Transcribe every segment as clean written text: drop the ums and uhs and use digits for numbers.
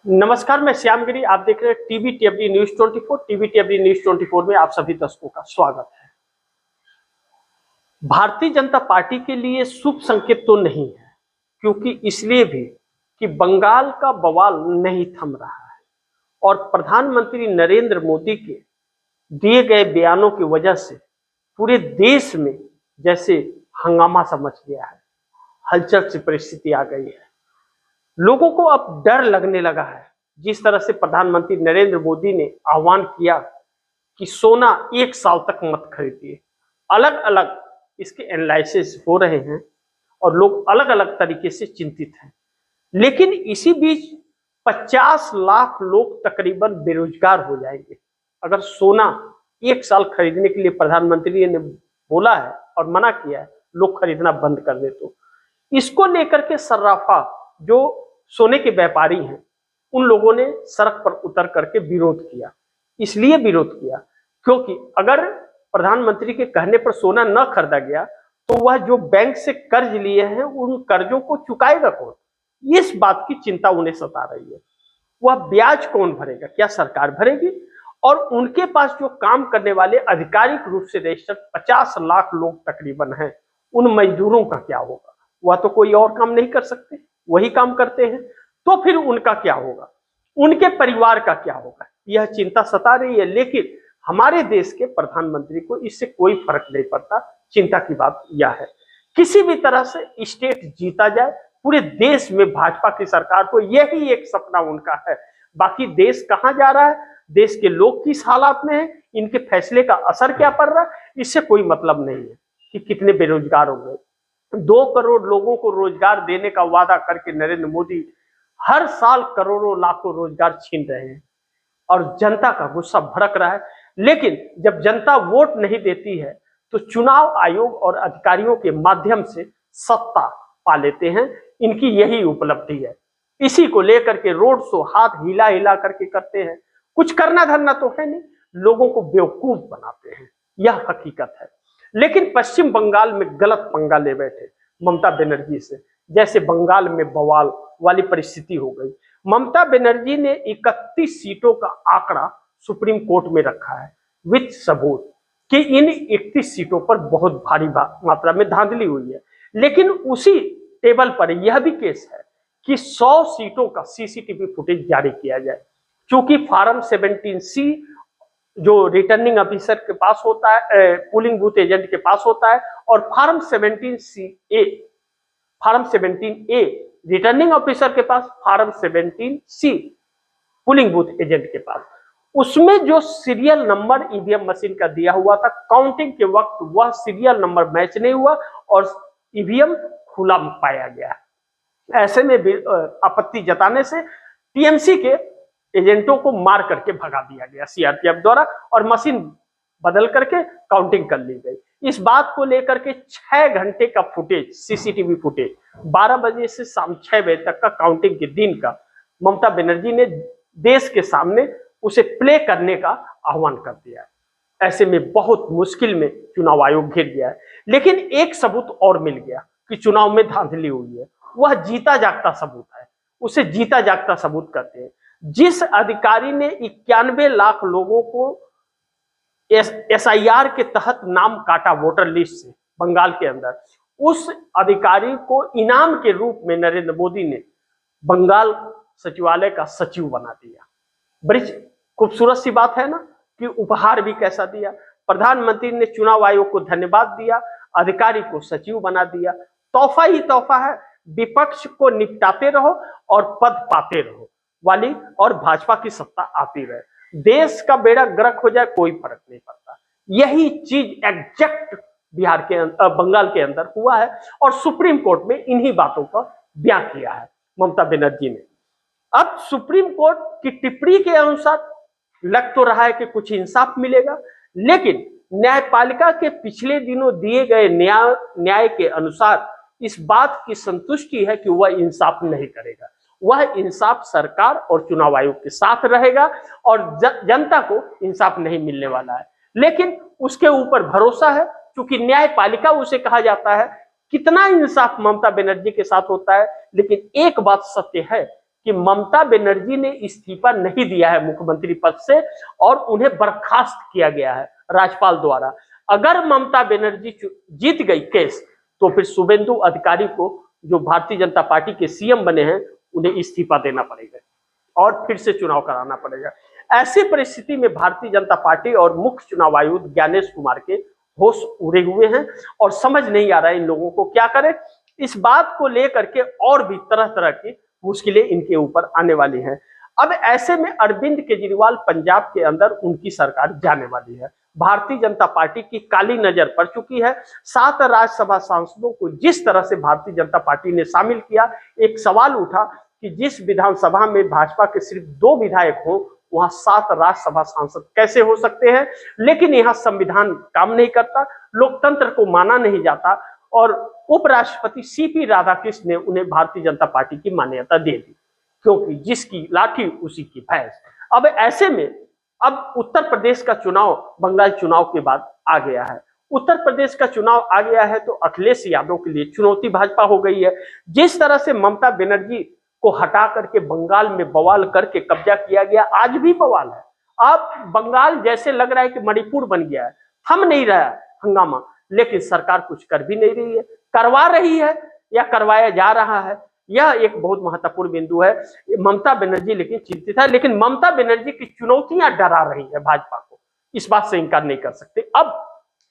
नमस्कार, मैं श्यामगिरी। आप देख रहे हैं टीवी टीएफडी न्यूज 24। टीवी टीएफडी न्यूज 24 में आप सभी दर्शकों का स्वागत है। भारतीय जनता पार्टी के लिए शुभ संकेत तो नहीं है, क्योंकि इसलिए भी कि बंगाल का बवाल नहीं थम रहा है और प्रधानमंत्री नरेंद्र मोदी के दिए गए बयानों की वजह से पूरे देश में जैसे हंगामा सा मच गया है, हलचल सी परिस्थिति आ गई है। लोगों को अब डर लगने लगा है। जिस तरह से प्रधानमंत्री नरेंद्र मोदी ने आह्वान किया कि सोना 1 साल तक मत खरीदिए, अलग अलग इसके एनालिसिस हो रहे हैं और लोग अलग अलग तरीके से चिंतित हैं। लेकिन इसी बीच 50 लाख लोग तकरीबन बेरोजगार हो जाएंगे अगर सोना 1 साल खरीदने के लिए प्रधानमंत्री ने बोला है और मना किया है, लोग खरीदना बंद कर दे तो इसको लेकर के सर्राफा जो सोने के व्यापारी हैं उन लोगों ने सड़क पर उतर करके विरोध किया। इसलिए विरोध किया क्योंकि अगर प्रधानमंत्री के कहने पर सोना न खरीदा गया तो वह जो बैंक से कर्ज लिए हैं उन कर्जों को चुकाएगा कौन, इस बात की चिंता उन्हें सता रही है। वह ब्याज कौन भरेगा, क्या सरकार भरेगी? और उनके पास जो काम करने वाले आधिकारिक रूप से रजिस्टर्ड 50 लाख लोग तकरीबन हैं, उन मजदूरों का क्या होगा? वह तो कोई और काम नहीं कर सकते, वही काम करते हैं, तो फिर उनका क्या होगा, उनके परिवार का क्या होगा, यह चिंता सता रही है। लेकिन हमारे देश के प्रधानमंत्री को इससे कोई फर्क नहीं पड़ता। चिंता की बात यह है किसी भी तरह से स्टेट जीता जाए, पूरे देश में भाजपा की सरकार को, यही एक सपना उनका है। बाकी देश कहां जा रहा है, देश के लोग किस हालात में है, इनके फैसले का असर क्या पड़ रहा है, इससे कोई मतलब नहीं है कि कितने बेरोजगार हो गए। 2 करोड़ लोगों को रोजगार देने का वादा करके नरेंद्र मोदी हर साल करोड़ों लाखों रोजगार छीन रहे हैं और जनता का गुस्सा भड़क रहा है। लेकिन जब जनता वोट नहीं देती है तो चुनाव आयोग और अधिकारियों के माध्यम से सत्ता पा लेते हैं। इनकी यही उपलब्धि है। इसी को लेकर के रोड शो हाथ हिला हिला करके करते हैं। कुछ करना धरना तो है नहीं, लोगों को बेवकूफ बनाते हैं, यह हकीकत है। लेकिन पश्चिम बंगाल में गलत पंगा ले बैठे ममता बनर्जी से, जैसे बंगाल में बवाल वाली परिस्थिति हो गई। ममता बनर्जी ने 31 सीटों का आंकड़ा सुप्रीम कोर्ट में रखा है विद सबूत कि इन 31 सीटों पर बहुत भारी मात्रा में धांधली हुई है। लेकिन उसी टेबल पर यह भी केस है कि 100 सीटों का सीसीटीवी फुटेज जारी किया जाए, क्योंकि फॉर्म 17C जो रिटर्निंग ऑफिसर के पास होता है, पोलिंग बूथ एजेंट के पास होता है, और फॉर्म 17A रिटर्निंग ऑफिसर के पास, form 17C polling booth agent के पास, उसमें जो सीरियल नंबर ईवीएम मशीन का दिया हुआ था, काउंटिंग के वक्त वह सीरियल नंबर मैच नहीं हुआ और ईवीएम खुला पाया गया। ऐसे में आपत्ति जताने से टीएमसी के एजेंटों को मार करके भगा दिया गया सीआरपीएफ द्वारा और मशीन बदल करके काउंटिंग कर ली गई। इस बात को लेकर के 6 घंटे का फुटेज, सीसीटीवी फुटेज, 12 बजे से शाम 6 बजे तक का काउंटिंग के दिन का, ममता बनर्जी ने देश के सामने उसे प्ले करने का आह्वान कर दिया है। ऐसे में बहुत मुश्किल में चुनाव आयोग घिर गया है। लेकिन एक सबूत और मिल गया कि चुनाव में धांधली हुई है। वह जीता जागता सबूत है, उसे जीता जागता सबूत कहते हैं। जिस अधिकारी ने 91 लाख लोगों को एसआईआर के तहत नाम काटा वोटर लिस्ट से बंगाल के अंदर, उस अधिकारी को इनाम के रूप में नरेंद्र मोदी ने बंगाल सचिवालय का सचिव बना दिया। बड़ी खूबसूरत सी बात है ना, कि उपहार भी कैसा दिया। प्रधानमंत्री ने चुनाव आयोग को धन्यवाद दिया, अधिकारी को सचिव बना दिया। तोहफा ही तोहफा है, विपक्ष को निपटाते रहो और पद पाते रहो वाली, और भाजपा की सत्ता आती रहे, देश का बेड़ा गर्क हो जाए, कोई फर्क नहीं पड़ता। यही चीज एग्जैक्ट बंगाल के अंदर हुआ है और सुप्रीम कोर्ट में इन्हीं बातों का बयान किया है ममता बनर्जी ने। अब सुप्रीम कोर्ट की टिप्पणी के अनुसार लग तो रहा है कि कुछ इंसाफ मिलेगा, लेकिन न्यायपालिका के पिछले दिनों दिए गए न्याय के अनुसार इस बात की संतुष्टि है कि वह इंसाफ नहीं करेगा। वह इंसाफ सरकार और चुनाव आयोग के साथ रहेगा और जनता को इंसाफ नहीं मिलने वाला है। लेकिन उसके ऊपर भरोसा है, क्योंकि न्यायपालिका उसे कहा जाता है। कितना इंसाफ ममता बनर्जी के साथ होता है, लेकिन एक बात सत्य है कि ममता बनर्जी ने इस्तीफा नहीं दिया है मुख्यमंत्री पद से और उन्हें बर्खास्त किया गया है राज्यपाल द्वारा। अगर ममता बनर्जी जीत गई केस तो फिर शुभेंदु अधिकारी को, जो भारतीय जनता पार्टी के सीएम बने हैं, उन्हें इस्तीफा देना पड़ेगा और फिर से चुनाव कराना पड़ेगा। ऐसी परिस्थिति में भारतीय जनता पार्टी और मुख्य चुनाव आयुक्त ज्ञानेश कुमार के होश उड़े हुए हैं और समझ नहीं आ रहा है इन लोगों को क्या करें। इस बात को लेकर के और भी तरह तरह की मुश्किलें इनके ऊपर आने वाली हैं। अब ऐसे में अरविंद केजरीवाल पंजाब के अंदर उनकी सरकार जाने वाली है। भारतीय जनता पार्टी की काली नजर पड़ चुकी है। 7 राज्यसभा सांसदों को जिस तरह से भारतीय जनता पार्टी ने शामिल किया, एक सवाल उठा कि जिस विधानसभा में भाजपा के सिर्फ 2 विधायक हों, वहां 7 राज्यसभा सांसद कैसे हो सकते हैं। लेकिन यहाँ संविधान काम नहीं करता, लोकतंत्र को माना नहीं जाता और उपराष्ट्रपति सीपी राधाकृष्ण ने उन्हें भारतीय जनता पार्टी की मान्यता दे दी, क्योंकि जिसकी लाठी उसी की भैंस। अब ऐसे में अब उत्तर प्रदेश का चुनाव बंगाल चुनाव के बाद आ गया है। उत्तर प्रदेश का चुनाव आ गया है तो अखिलेश यादव के लिए चुनौती भाजपा हो गई है। जिस तरह से ममता बनर्जी को हटा करके बंगाल में बवाल करके कब्जा किया गया, आज भी बवाल है। अब बंगाल जैसे लग रहा है कि मणिपुर बन गया है, थम नहीं रहा है हंगामा, लेकिन सरकार कुछ कर भी नहीं रही है। करवा रही है या करवाया जा रहा है, यह एक बहुत महत्वपूर्ण बिंदु है। ममता बनर्जी लेकिन चिंतित है, लेकिन ममता बनर्जी की चुनौतियां डरा रही है भाजपा को, इस बात से इनकार नहीं कर सकते। अब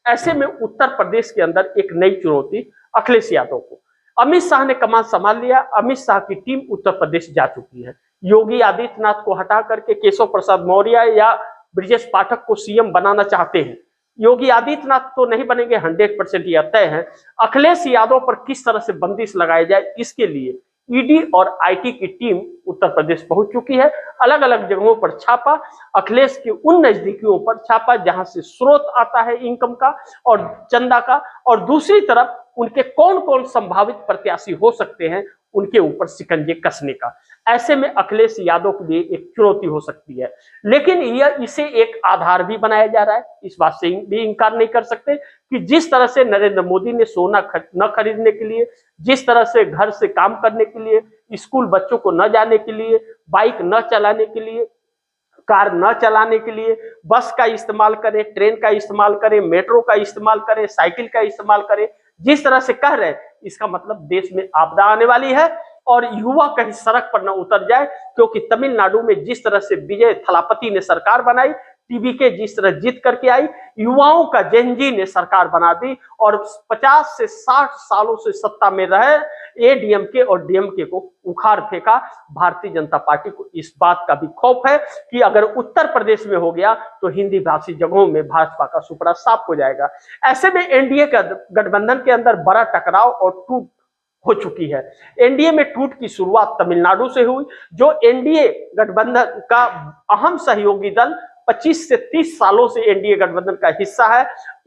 ऐसे में उत्तर प्रदेश के अंदर एक नई चुनौती अखिलेश यादव को। अमित शाह ने कमान संभाल लिया। अमित शाह की टीम उत्तर प्रदेश जा चुकी है। योगी आदित्यनाथ को हटा करके केशव प्रसाद मौर्य या ब्रिजेश पाठक को सीएम बनाना चाहते हैं। योगी आदित्यनाथ तो नहीं बनेंगे, 100% यह तय है। अखिलेश यादव पर किस तरह से बंदिश लगाई जाए, इसके लिए ईडी और आईटी की टीम उत्तर प्रदेश पहुंच चुकी है। अलग अलग जगहों पर छापा, अखिलेश के उन नजदीकियों पर छापा जहां से स्रोत आता है इनकम का और चंदा का, और दूसरी तरफ उनके कौन कौन संभावित प्रत्याशी हो सकते हैं उनके ऊपर शिकंजे कसने का। ऐसे में अखिलेश यादव के लिए एक चुनौती हो सकती है, लेकिन यह इसे एक आधार भी बनाया जा रहा है। इस बात से भी इंकार नहीं कर सकते कि जिस तरह से नरेंद्र मोदी ने सोना न खरीदने के लिए, जिस तरह से घर से काम करने के लिए, स्कूल बच्चों को न जाने के लिए, बाइक न चलाने के लिए, कार न चलाने के लिए बस का इस्तेमाल करें, ट्रेन का इस्तेमाल करें, मेट्रो का इस्तेमाल करें, साइकिल का इस्तेमाल करें, जिस तरह से कह रहे हैं, इसका मतलब देश में आपदा आने वाली है और युवा कहीं सड़क पर न उतर जाए। क्योंकि तमिलनाडु में जिस तरह से विजय थलापति ने सरकार बनाई, टीबीके जिस तरह जीत करके आई, युवाओं का जेनजी ने सरकार बना दी और 50 से 60 सालों से सत्ता में रहे एडीएमके और डीएमके को उखाड़ फेंका। भारतीय जनता पार्टी को इस बात का भी खौफ है कि अगर उत्तर प्रदेश में हो गया तो हिंदी भाषी जगहों में भाजपा का सुपड़ा साफ हो जाएगा। ऐसे में एनडीए का गठबंधन के अंदर बड़ा टकराव और टूट हो चुकी है। एनडीए में टूट की शुरुआत तमिलनाडु से हुई, जो एनडीए गठबंधन का अहम सहयोगी दल 25 से 30 सालों से एनडीए गठबंधन का हिस्सा है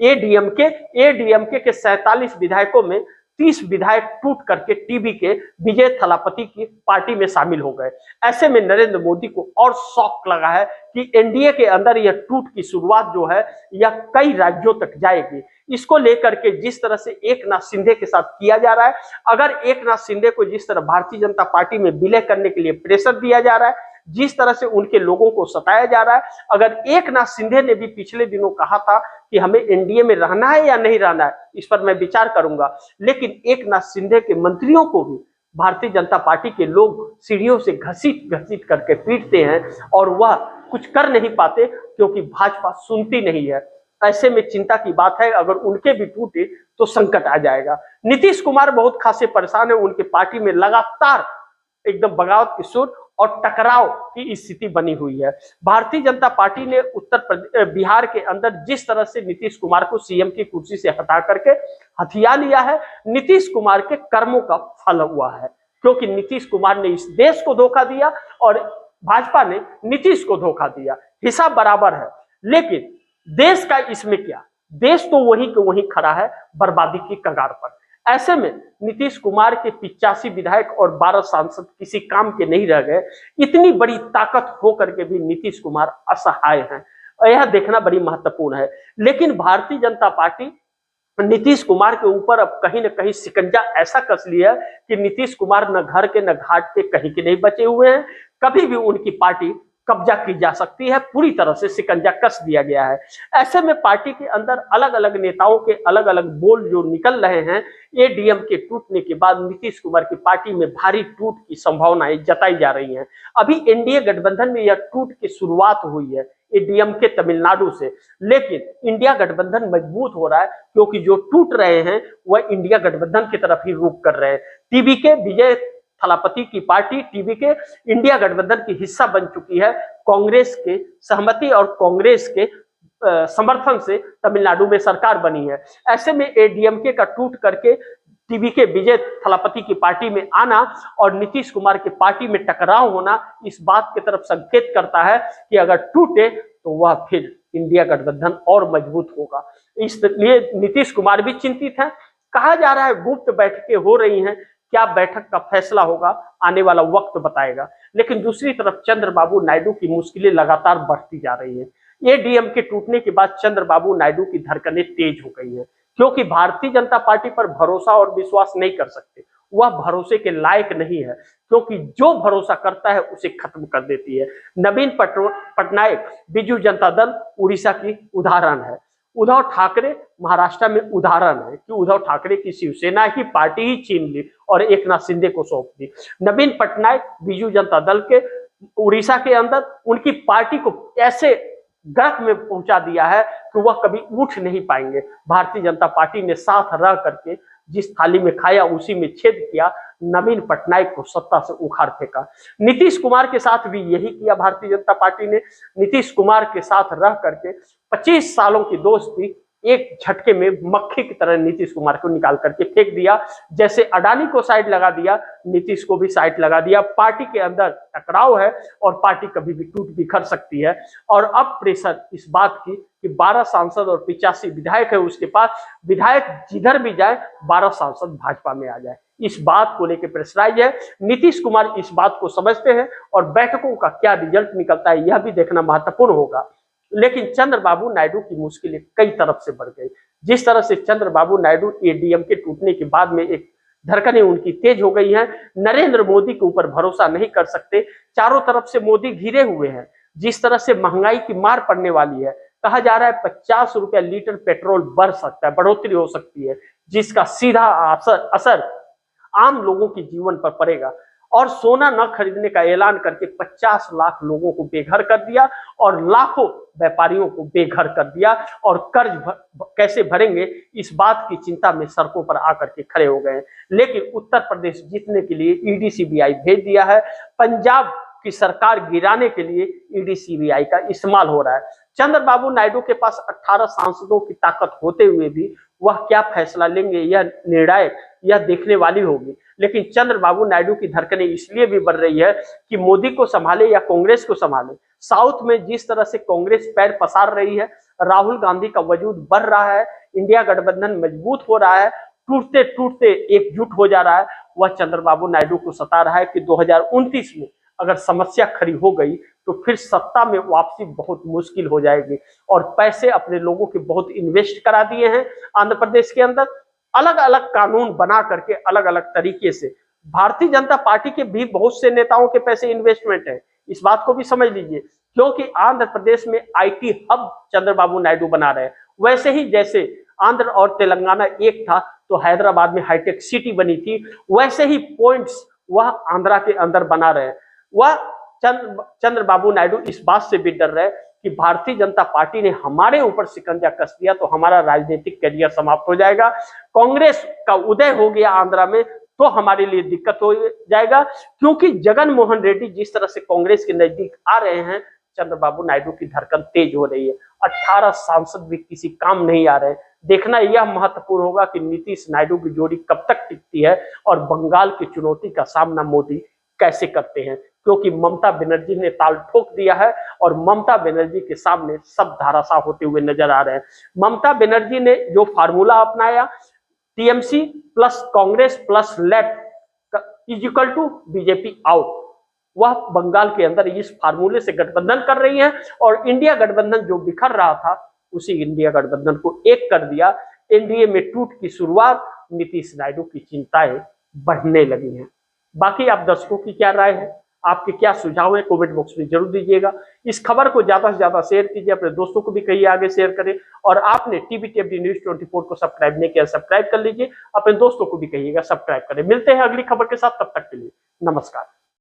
एडीएमके के 47 विधायकों में 30 विधायक टूट करके टीबीके विजय थलापति की पार्टी में शामिल हो गए। ऐसे में नरेंद्र मोदी को और शौक लगा है कि एनडीए के अंदर यह टूट की शुरुआत जो है यह कई राज्यों तक जाएगी। इसको लेकर के जिस तरह से एकनाथ शिंदे के साथ किया जा रहा है, अगर एकनाथ शिंदे को जिस तरह भारतीय जनता पार्टी में विलय करने के लिए प्रेशर दिया जा रहा है, जिस तरह से उनके लोगों को सताया जा रहा है, अगर एकनाथ शिंदे ने भी पिछले दिनों कहा था कि हमें एनडीए में रहना है या नहीं रहना है, इस पर मैं विचार करूंगा, लेकिन एकनाथ शिंदे के मंत्रियों को भी भारतीय जनता पार्टी के लोग सीढ़ियों से घसीट घसीट करके पीटते हैं और वह कुछ कर नहीं पाते क्योंकि भाजपा सुनती नहीं है। ऐसे में चिंता की बात है, अगर उनके भी टूटे तो संकट आ जाएगा। नीतीश कुमार बहुत खासे परेशान है, उनके पार्टी में लगातार एकदम बगावत की सुर और टकराव की स्थिति बनी हुई है। भारतीय जनता पार्टी ने बिहार के अंदर जिस तरह से नीतीश कुमार को सीएम की कुर्सी से हटा करके हथिया लिया है, नीतीश कुमार के कर्मों का फल हुआ है, क्योंकि नीतीश कुमार ने इस देश को धोखा दिया और भाजपा ने नीतीश को धोखा दिया। हिसाब बराबर है, लेकिन देश का इसमें क्या, देश तो वहीं के वहीं खड़ा है बर्बादी की कगार पर। ऐसे में नीतीश कुमार के 85 विधायक और 12 सांसद किसी काम के नहीं रह गए। इतनी बड़ी ताकत होकर के भी नीतीश कुमार असहाय हैं, यह देखना बड़ी महत्वपूर्ण है। लेकिन भारतीय जनता पार्टी नीतीश कुमार के ऊपर अब कहीं ना कहीं शिकंजा ऐसा कस लिया कि नीतीश कुमार न घर के न घाट के कहीं के नहीं बचे हुए हैं। कभी भी उनकी पार्टी कब्जा की जा सकती है, पूरी तरह से शिकंजा कस दिया गया है। ऐसे में पार्टी के अंदर अलग अलग नेताओं के अलग अलग बोल जो निकल रहे हैं, एडीएम के टूटने के बाद नीतीश कुमार की पार्टी में भारी टूट की संभावनाएं जताई जा रही हैं। अभी एनडीए गठबंधन में यह टूट की शुरुआत हुई है एडीएम के तमिलनाडु से, लेकिन इंडिया गठबंधन मजबूत हो रहा है क्योंकि जो टूट रहे हैं वह इंडिया गठबंधन की तरफ ही रुख कर रहे हैं। टीवी के विजय थलापति की पार्टी टीवी के इंडिया गठबंधन की हिस्सा बन चुकी है। कांग्रेस के सहमति और कांग्रेस के समर्थन से तमिलनाडु में सरकार बनी है। ऐसे में एडीएमके का टूट करके टीवी के विजय थलापति की पार्टी में आना और नीतीश कुमार की पार्टी में टकराव होना इस बात की तरफ संकेत करता है कि अगर टूटे तो वह फिर इंडिया गठबंधन और मजबूत होगा। इसलिए नीतीश कुमार भी चिंतित है। कहा जा रहा है गुप्त बैठकें हो रही हैं, क्या बैठक का फैसला होगा आने वाला वक्त बताएगा। लेकिन दूसरी तरफ चंद्रबाबू नायडू की मुश्किलें लगातार बढ़ती जा रही हैं। एडीएम के टूटने के बाद चंद्रबाबू नायडू की धड़कनें तेज हो गई हैं, क्योंकि भारतीय जनता पार्टी पर भरोसा और विश्वास नहीं कर सकते। वह भरोसे के लायक नहीं है, क्योंकि जो भरोसा करता है उसे खत्म कर देती है। नवीन पटनायक बीजू जनता दल उड़ीसा की उदाहरण है, उद्धव ठाकरे महाराष्ट्र में उदाहरण है कि उद्धव ठाकरे की शिवसेना ही पार्टी ही छीन ली और एकनाथ शिंदे को सौंप दी। नवीन पटनायक बीजू जनता दल के उड़ीसा के अंदर उनकी पार्टी को ऐसे गर्क में पहुंचा दिया है कि वह कभी उठ नहीं पाएंगे। भारतीय जनता पार्टी ने साथ रह करके जिस थाली में खाया उसी में छेद किया, नवीन पटनायक को सत्ता से उखाड़ फेंका। नीतीश कुमार के साथ भी यही किया भारतीय जनता पार्टी ने। नीतीश कुमार के साथ रह करके 25 सालों की दोस्ती एक झटके में मक्खी की तरह नीतीश कुमार को निकाल करके फेंक दिया। जैसे अडानी को साइड लगा दिया, नीतीश को भी साइड लगा दिया। पार्टी के अंदर टकराव है और पार्टी कभी भी टूट बिखर सकती है। और अब प्रेशर इस बात की कि 12 सांसद और 85 विधायक है उसके पास, विधायक जिधर भी जाए 12 सांसद भाजपा में आ जाए, इस बात को लेकर प्रेशराइज है। नीतीश कुमार इस बात को समझते हैं और बैठकों का क्या रिजल्ट निकलता है यह भी देखना महत्वपूर्ण होगा। लेकिन चंद्रबाबू नायडू की मुश्किलें कई तरफ से बढ़ गई। जिस तरह से चंद्रबाबू नायडू एडीएम के टूटने के बाद में एक धड़कनें उनकी तेज हो गई हैं, नरेंद्र मोदी के ऊपर भरोसा नहीं कर सकते। चारों तरफ से मोदी घिरे हुए हैं। जिस तरह से महंगाई की मार पड़ने वाली है, कहा जा रहा है 50 रुपया लीटर पेट्रोल बढ़ सकता है, बढ़ोतरी हो सकती है, जिसका सीधा असर आम लोगों के जीवन पर पड़ेगा। और सोना न खरीदने का ऐलान करके 50 लाख लोगों को बेघर कर दिया और लाखों व्यापारियों को बेघर कर दिया। और कर्ज कैसे भरेंगे इस बात की चिंता में सड़कों पर आकर के खड़े हो गए। लेकिन उत्तर प्रदेश जीतने के लिए ईडी सीबीआई भेज दिया है। पंजाब की सरकार गिराने के लिए ईडी सीबीआई का इस्तेमाल हो रहा है। चंद्रबाबू नायडू के पास 18 सांसदों की ताकत होते हुए भी वह क्या फैसला लेंगे यह निर्णायक यह देखने वाली होगी। लेकिन चंद्रबाबू नायडू की धड़कनें इसलिए भी बढ़ रही है कि मोदी को संभाले या कांग्रेस को संभाले। साउथ में जिस तरह से कांग्रेस पैर पसार रही है, राहुल गांधी का वजूद बढ़ रहा है, इंडिया गठबंधन मजबूत हो रहा है, टूटते टूटते एकजुट हो जा रहा है, वह चंद्रबाबू नायडू को सता रहा है कि 2029 में अगर समस्या खड़ी हो गई तो फिर सत्ता में वापसी बहुत मुश्किल हो जाएगी। और पैसे अपने लोगों के बहुत इन्वेस्ट करा दिए हैं आंध्र प्रदेश के अंदर, अलग अलग कानून बना करके अलग अलग तरीके से। भारतीय जनता पार्टी के भी बहुत से नेताओं के पैसे इन्वेस्टमेंट है, इस बात को भी समझ लीजिए। क्योंकि आंध्र प्रदेश में आईटी हब चंद्रबाबू नायडू बना रहे हैं। वैसे ही जैसे आंध्र और तेलंगाना एक था तो हैदराबाद में हाईटेक सिटी बनी थी, वैसे ही पॉइंट्स वह आंध्रा के अंदर बना रहे हैं। वह चंद्रबाबू नायडू इस बात से भी डर रहे कि भारतीय जनता पार्टी ने हमारे ऊपर शिकंजा कस दिया तो हमारा राजनीतिक करियर समाप्त हो जाएगा। कांग्रेस का उदय हो गया आंध्रा में तो हमारे लिए दिक्कत हो जाएगा। क्योंकि जगन मोहन रेड्डी जिस तरह से कांग्रेस के नजदीक आ रहे हैं, चंद्रबाबू नायडू की धड़कन तेज हो रही है। 18 सांसद भी किसी काम नहीं आ रहे। देखना यह महत्वपूर्ण होगा कि नीतीश नायडू की जोड़ी कब तक टिकती है और बंगाल की चुनौती का सामना मोदी कैसे करते हैं। क्योंकि ममता बनर्जी ने ताल ठोक दिया है और ममता बनर्जी के सामने सब धाराशाह होते हुए नजर आ रहे हैं। ममता बनर्जी ने जो फार्मूला अपनाया, TMC plus Congress plus left is equal to BJP out, वह बंगाल के अंदर इस फार्मूले से गठबंधन कर रही है। और इंडिया गठबंधन जो बिखर रहा था उसी इंडिया गठबंधन को एक कर दिया। एनडीए में टूट की शुरुआत, नीतीश नायडू की चिंताएं बढ़ने लगी हैं। बाकी आप दर्शकों की क्या राय है, आपके क्या सुझाव है, कमेंट बॉक्स में जरूर दीजिएगा। इस खबर को ज्यादा से ज्यादा शेयर कीजिए, अपने दोस्तों को भी कहिए आगे शेयर करें। और आपने टीवीटीएफडी न्यूज 24 को सब्सक्राइब नहीं किया, सब्सक्राइब कर लीजिए, अपने दोस्तों को भी कहिएगा सब्सक्राइब करें। मिलते हैं अगली खबर के साथ, तब तक के लिए नमस्कार।